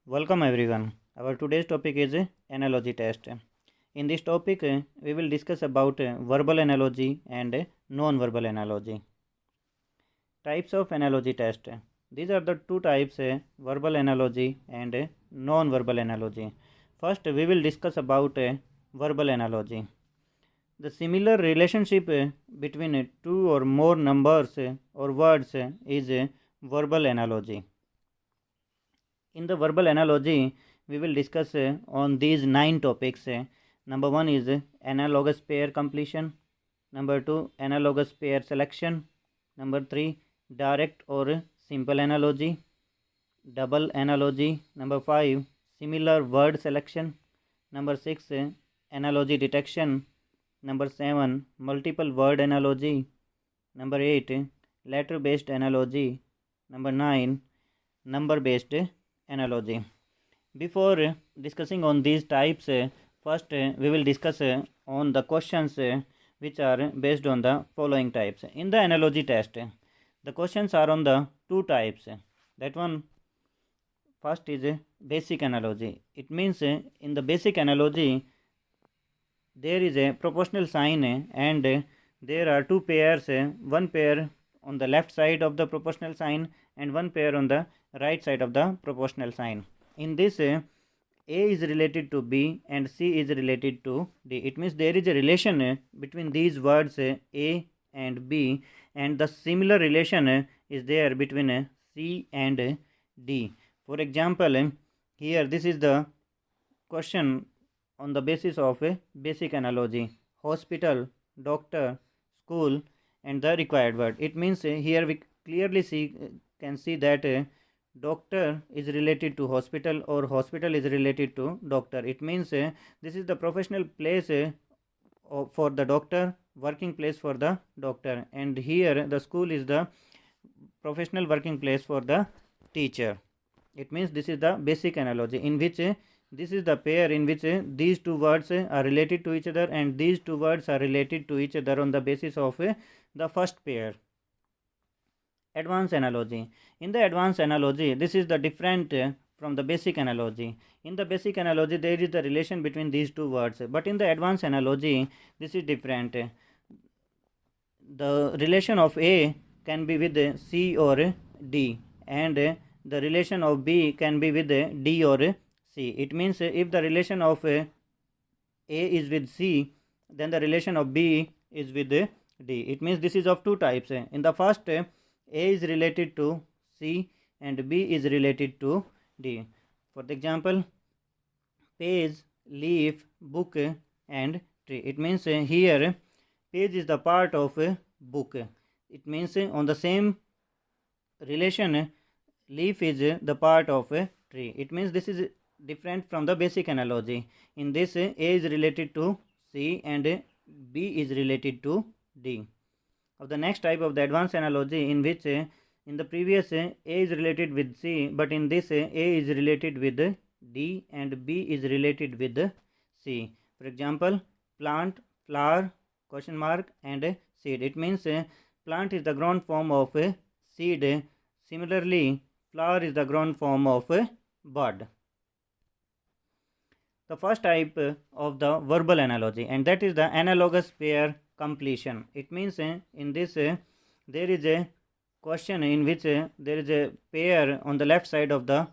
Welcome everyone. Our today's topic is analogy test. In this topic, we will discuss about verbal analogy and non-verbal analogy. Types of analogy test. These are the two types: verbal analogy and non-verbal analogy. First, we will discuss about verbal analogy. The similar relationship between two or more numbers or words is verbal analogy. In the verbal analogy, we will discuss on these 9 topics. Number 1 is analogous pair completion. Number 2, analogous pair selection. Number 3, direct or simple analogy. Double analogy. Number 5, similar word selection. Number 6, analogy detection. Number 7, multiple word analogy. Number 8, letter based analogy. Number 9, number based analogy. Before discussing on these types, first we will discuss on the questions which are based on the following types. In the analogy test, the questions are on the two types. That one, first is basic analogy. It means in the basic analogy there is a proportional sign and there are two pairs, one pair on the left side of the proportional sign and one pair on the right side of the proportional sign. In this, A is related to B and C is related to D. It means there is a relation between these words A and B, and the similar relation is there between C and D. For example, here this is the question on the basis of a basic analogy: hospital, doctor, school, and the required word. It means here we clearly can see that doctor is related to hospital or hospital is related to doctor. It means this is the professional place for the doctor, working place for the doctor, and here the school is the professional working place for the teacher. It means this is the basic analogy in which this is the pair in which these two words are related to each other and these two words are related to each other on the basis of the first pair. Advanced analogy. In the advanced analogy, this is the different from the basic analogy. In the basic analogy, there is the relation between these two words, but in the advanced analogy, this is different. The relation of A can be with C or D, and the relation of B can be with D or C. It means if the relation of A is with C, then the relation of B is with D. It means this is of two types. In the first, A is related to C and B is related to D. For the example, page, leaf, book, and tree. It means here page is the part of a book. It means on the same relation, leaf is the part of a tree. It means this is different from the basic analogy. In this, A is related to C and B is related to D. Of the next type of the advanced analogy, in which in the previous A is related with C, but in this A is related with D and B is related with C. For example, plant, flower, question mark, and seed. It means plant is the ground form of seed. Similarly, flower is the ground form of bud. The first type of the verbal analogy, and that is the analogous pair completion. It means in this there is a question in which there is a pair on the left side of the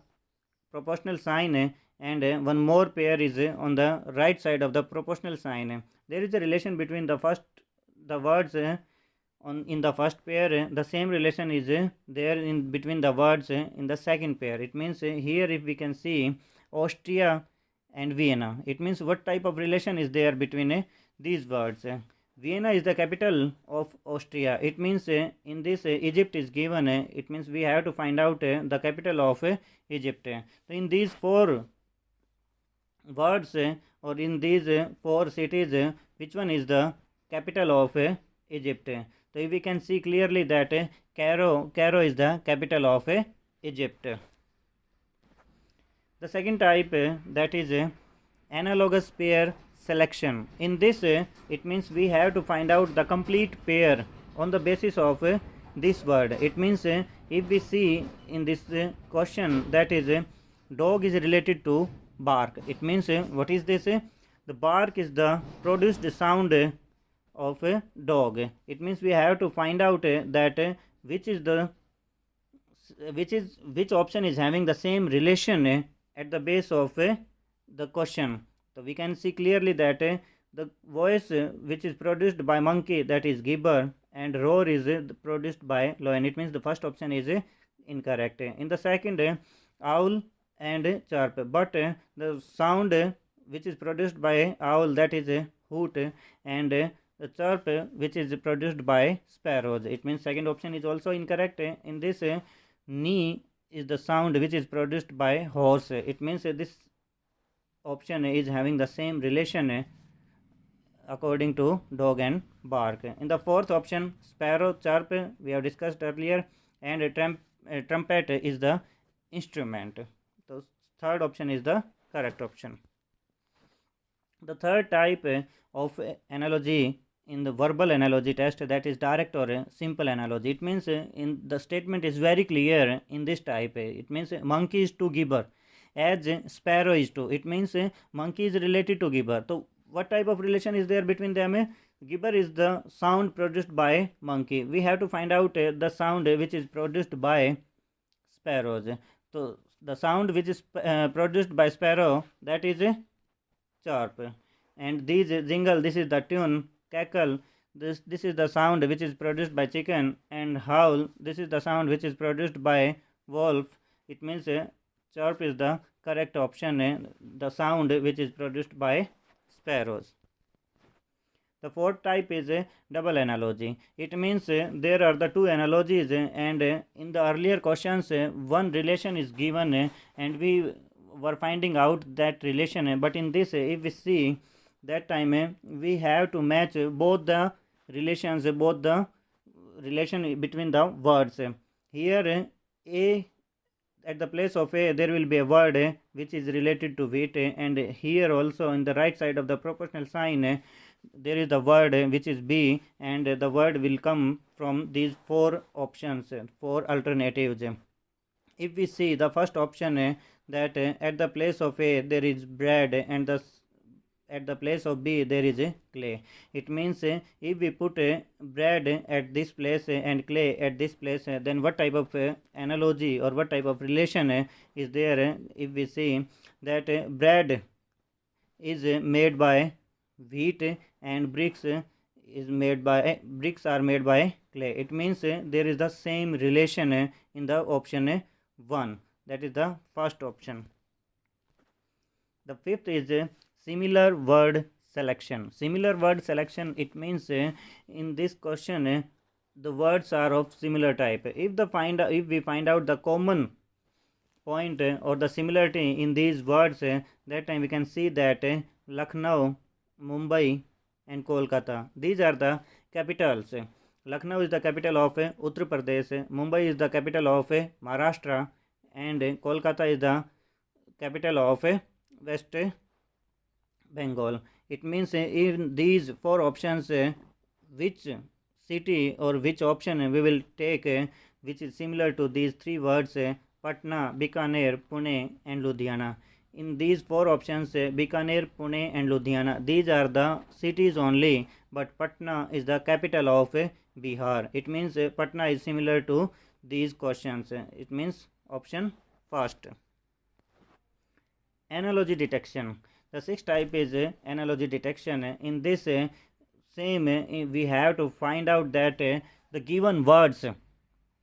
proportional sign and one more pair is on the right side of the proportional sign. There is a relation between the words in the first pair. The same relation is there in between the words in the second pair. It means here if we can see Austria and Vienna, it means what type of relation is there between these words. Vienna is the capital of Austria. It means in this Egypt is given. It means we have to find out the capital of Egypt. So in these four words or in these four cities, which one is the capital of Egypt? So we can see clearly that Cairo is the capital of Egypt. The second type that is analogous pair selection. In this it means we have to find out the complete pair on the basis of this word. It means if we see in this question, that is dog is related to bark. It means what is this? The bark is the produced sound of a dog. It means we have to find out that which is the which option is having the same relation at the base of the question. So we can see clearly that the voice which is produced by monkey, that is gibber, and roar is produced by lion. It means the first option is incorrect. In the second, owl and chirp, but the sound which is produced by owl, that is a hoot, and the chirp which is produced by sparrows. It means second option is also incorrect. In this, knee is the sound which is produced by horse. It means this option is having the same relation according to dog and bark. In the fourth option, sparrow, chirp, we have discussed earlier, and trumpet is the instrument. So third option is the correct option. The third type of analogy in the verbal analogy test, that is direct or simple analogy. It means in the statement is very clear in this type. It means monkey is to gibber as sparrow is to. It means monkey is related to gibber. So what type of relation is there between them? Gibber is the sound produced by monkey. We have to find out the sound which is produced by sparrows. So the sound which is produced by sparrow, that is chirp, and these jingle, this is the tune. Cackle, this is the sound which is produced by chicken, and howl, this is the sound which is produced by wolf. It means chirp is the correct option, the sound which is produced by sparrows. The fourth type is a double analogy. It means there are the two analogies, and in the earlier questions one relation is given, and we were finding out that relation, but in this if we see that time we have to match both the relations, both the relation between the words. Here a, at the place of a, there will be a word which is related to wheat, and here also in the right side of the proportional sign there is the word which is b, and the word will come from these four options, four alternatives. If we see the first option, that at the place of a there is bread, and at the place of b there is a clay. It means if we put bread at this place and clay at this place, then what type of analogy or what type of relation is there? If we see that bread is made by wheat, and bricks are made by clay. It means there is the same relation in the option 1, that is the first option. The fifth is similar word selection. Similar word selection, it means in this question the words are of similar type. If we find out the common point or the similarity in these words, that time we can see that Lucknow, Mumbai and Kolkata, these are the capitals. Lucknow is the capital of Uttar Pradesh, Mumbai is the capital of Maharashtra, and Kolkata is the capital of West Bengal. It means in these four options, which city or which option we will take which is similar to these three words, Patna, Bikaner, Pune and Ludhiana. In these four options, Bikaner, Pune and Ludhiana, these are the cities only, but Patna is the capital of Bihar. It means Patna is similar to these questions. It means option first. Analogy detection. The sixth type is analogy detection. In this same we have to find out that the given words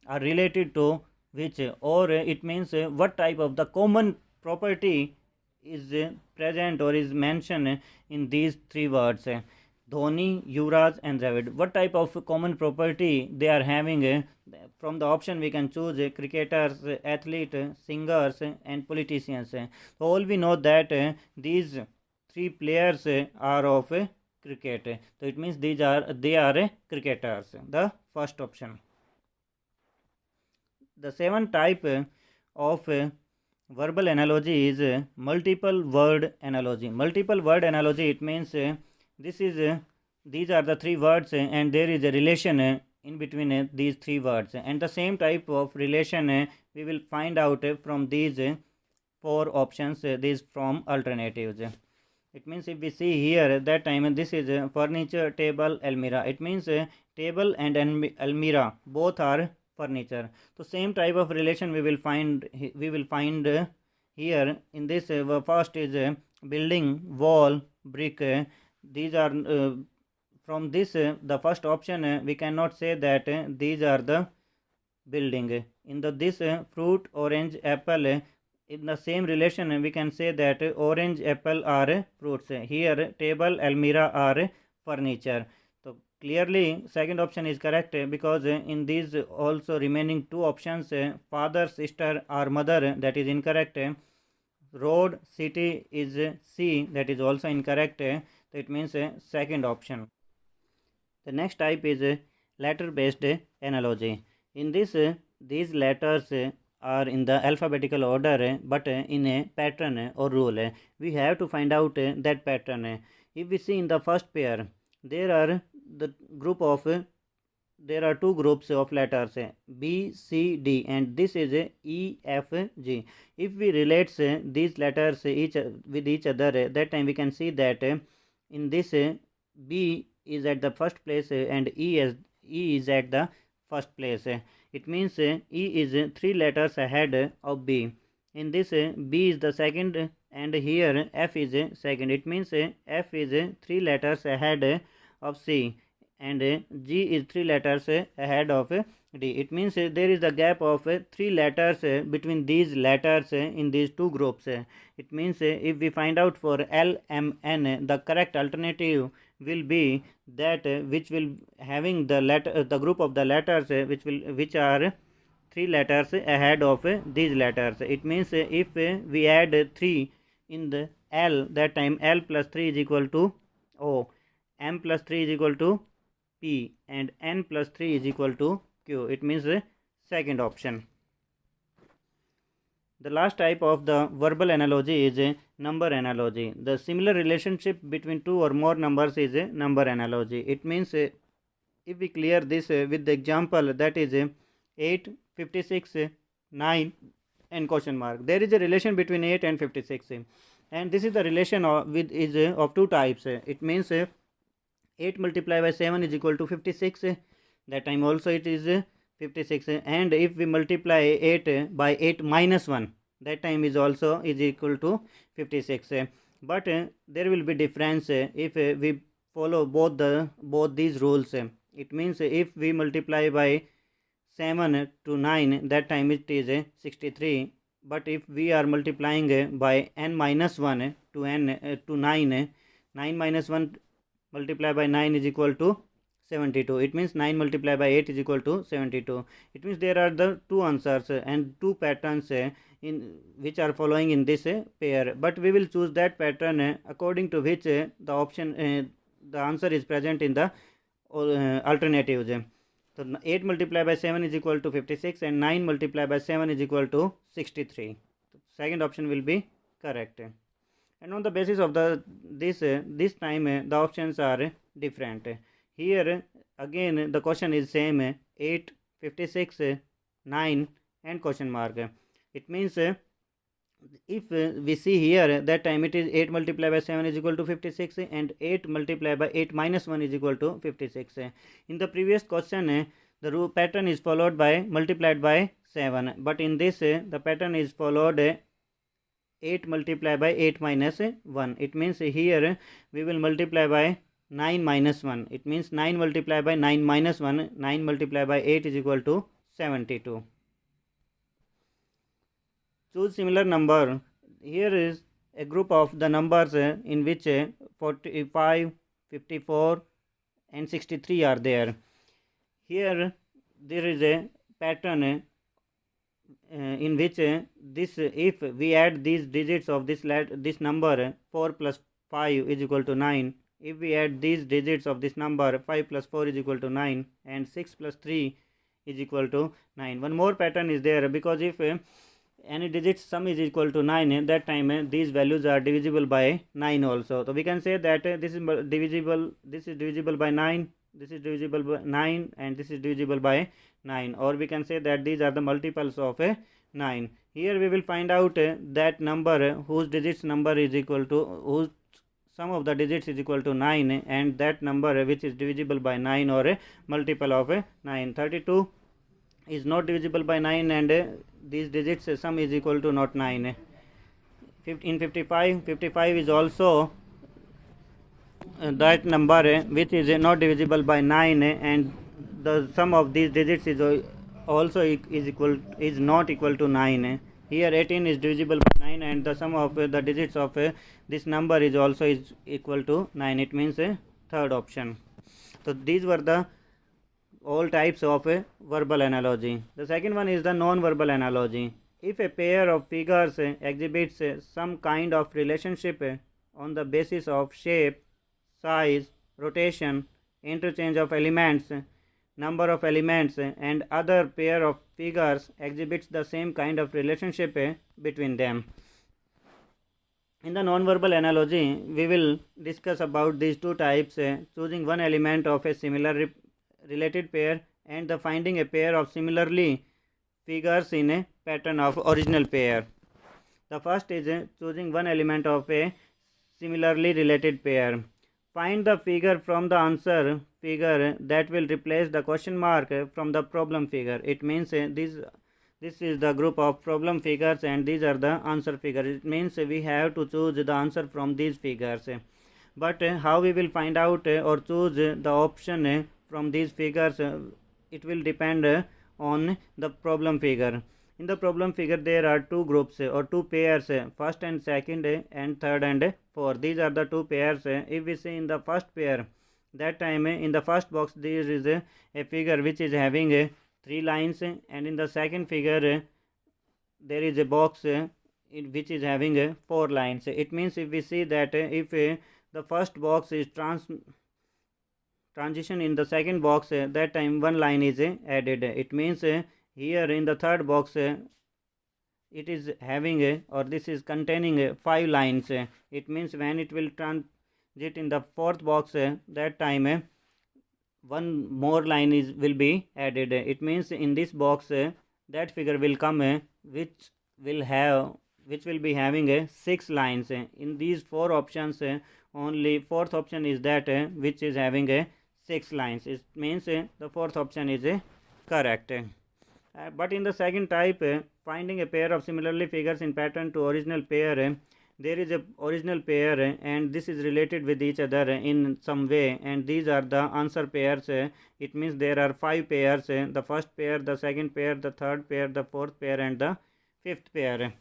are related to which, or it means what type of the common property is present or is mentioned in these three words, Dhoni, Yuvraj and Dravid. What type of common property they are having? From the option we can choose cricketers, athlete, singers and politicians. So all we know that these three players are of cricket. So it means they are cricketers. The first option. The seventh type of verbal analogy is multiple word analogy. Multiple word analogy, it means these are the three words and there is a relation in between these three words, and the same type of relation we will find out from these 4 options these from alternatives. It means if we see here that time this is furniture, table, almirah. It means table and almirah both are furniture. So same type of relation we will find here in this. First is building, wall, brick. These are from this the first option we cannot say that these are the building. In the this fruit, orange, apple, in the same relation we can say that orange, apple are fruits. Here table, almirah are furniture. So clearly second option is correct because in these also remaining two options father, sister or mother, that is incorrect. Road, city is C, that is also incorrect. So it means second option. The next type is letter based analogy. In this these letters are in the alphabetical order but in a pattern or rule. We have to find out that pattern. If we see in the first pair there are the group of there are two groups of letters B, C, D, and this is E, F, G. If we relate these letters each with each other, that time we can see that in this B is at the first place and E is at the first place. It means E is 3 letters ahead of B. In this B is the second and here F is second. It means F is 3 letters ahead of C and G is 3 letters ahead of D. It means there is a gap of 3 letters between these letters in these two groups. It means if we find out for L, M, N, the correct alternative will be that which will having the letter the group of the letters which are 3 letters ahead of these letters. It means if we add 3 in the L, that time L plus 3 is equal to O, M plus 3 is equal to P, and N plus 3 is equal to Q. It means second option. The last type of the verbal analogy is a number analogy. The similar relationship between two or more numbers is a number analogy. It means if we clear this with the example, that is 8, 56, 9 and question mark. There is a relation between 8 and 56 and this is the relation of two types. It means 8 multiplied by 7 is equal to 56. That time also it is 56, and if we multiply 8 by 8 minus 1, that time is also is equal to 56. But there will be difference if we follow both these rules. It means if we multiply by 7 to 9, that time it is 63. But if we are multiplying by n minus 1 to 9, 9 minus 1 multiplied by 9 is equal to 72. It means 9 multiplied by 8 is equal to 72. It means there are the two answers and two patterns in which are following in this pair, but we will choose that pattern according to which the option the answer is present in the alternatives. So 8 multiplied by 7 is equal to 56 and 9 multiplied by 7 is equal to 63. Second option will be correct. And on the basis of this time the options are different. Here again the question is same 8, 56, 9 and question mark. It means if we see here that time it is 8 multiplied by 7 is equal to 56 and 8 multiplied by 8 minus 1 is equal to 56. In the previous question the pattern is followed by multiplied by 7, but in this the pattern is followed 8 multiplied by 8 minus 1. It means here we will multiply by 9 minus 1. It means 9 multiplied by 9 minus 1. 9 multiplied by 8 is equal to 72. Choose similar number. Here is a group of the numbers in which 45, 54 and 63 are there. Here there is a pattern in which if we add these digits of this number 4 plus 5 is equal to 9. If we add these digits of this number 5 plus 4 is equal to 9 and 6 plus 3 is equal to 9. One more pattern is there, because if any digit sum is equal to 9, that time these values are divisible by 9 also. So we can say that this is divisible by 9, this is divisible by 9 and this is divisible by 9, or we can say that these are the multiples of 9. 9. Here we will find out that number whose digits number is equal to whose sum of the digits is equal to 9, and that number which is divisible by 9 or a multiple of 9. 32 is not divisible by 9, and these digits sum is equal to not 9. In 55 is also that number which is not divisible by 9, and the sum of these digits is also is not equal to 9. Here 18 is divisible by 9, and the sum of the digits of this number is also is equal to 9. It means third option. So these were the all types of verbal analogy. The second one is the non-verbal analogy. If a pair of figures exhibits some kind of relationship on the basis of shape, size, rotation, interchange of elements, number of elements, and other pair of figures exhibits the same kind of relationship between them. In the non-verbal analogy, we will discuss about these two types, choosing one element of a similar related pair and the finding a pair of similarly figures in a pattern of original pair. The first is choosing one element of a similarly related pair. Find the figure from the answer figure that will replace the question mark from the problem figure. It means this is the group of problem figures and these are the answer figures. It means we have to choose the answer from these figures. But how we will find out or choose the option from these figures, it will depend on the problem figure. In the problem figure there are two groups or two pairs, first and second and third and fourth. These are the two pairs. If we see in the first pair, that time in the first box there is a figure which is having 3 lines, and in the second figure there is a box which is having 4 lines. It means if we see that if the first box is transition in the second box, that time 1 line is added. It means here in the third box it is having or this is containing 5 lines. It means when it will transit in the fourth box, that time 1 more line will be added. It means in this box that figure will come which will be having 6 lines. In these 4 options, only fourth option is that which is having 6 lines. It means the fourth option is correct. But in the second type, finding a pair of similarly figures in pattern to original pair, there is a original pair and this is related with each other in some way, and these are the answer pairs. It means there are 5 pairs, the first pair, the second pair, the third pair, the fourth pair and the fifth pair.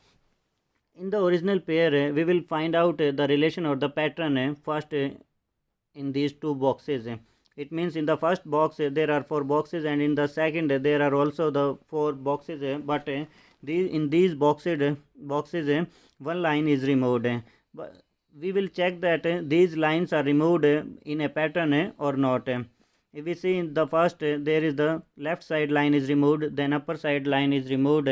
In the original pair, we will find out the relation or the pattern first in these 2 boxes. It means in the first box there are 4 boxes, and in the second there are also the 4 boxes, but in these boxes 1 line is removed. But we will check that these lines are removed in a pattern or not. If we see in the first, there is the left side line is removed, then upper side line is removed,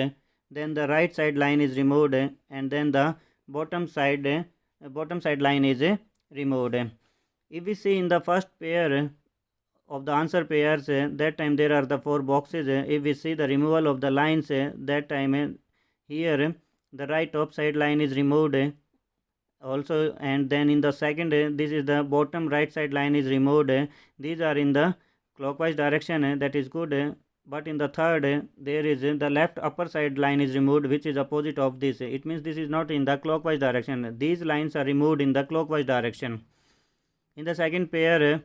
then the right side line is removed, and then the bottom side line is removed. If we see in the first pair of the answer pairs, that time there are the 4 boxes. If we see the removal of the lines, that time here the right top side line is removed also, and then in the second this is the bottom right side line is removed. These are in the clockwise direction, that is good, but in the third there is the left upper side line is removed, which is opposite of this. It means this is not in the clockwise direction. These lines are removed in the clockwise direction. In the second pair,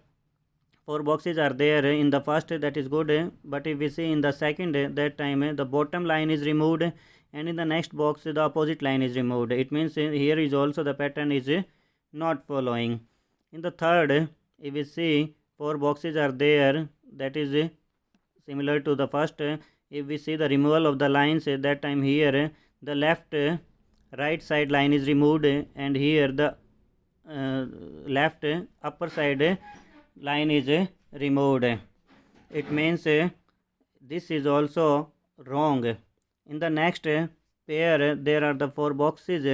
4 boxes are there. In the first, that is good, but if we see in the second, that time the bottom line is removed, and in the next box the opposite line is removed. It means here is also the pattern is not following. In the third, if we see 4 boxes are there, that is similar to the first. If we see the removal of the lines, that time here the left right side line is removed, and here the left upper side line is removed. It means this is also wrong. In the next pair, there are the 4 boxes,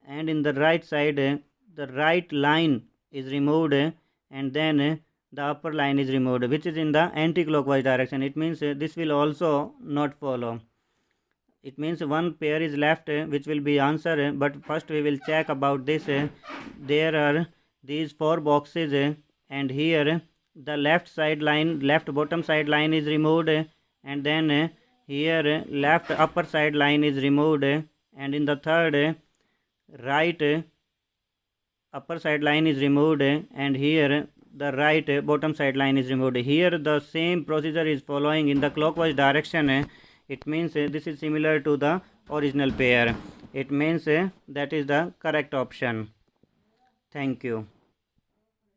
and in the right side the right line is removed, and then the upper line is removed, which is in the anti-clockwise direction. It means this will also not follow. it means one pair is left which will be answer, but first we will check about this. There are these 4 boxes and here the left bottom side line is removed, and then here left upper side line is removed, and in the third right upper side line is removed, and here the right bottom side line is removed. Here the same procedure is following in the clockwise direction. It means this is similar to the original pair. It means that is the correct option. Thank you.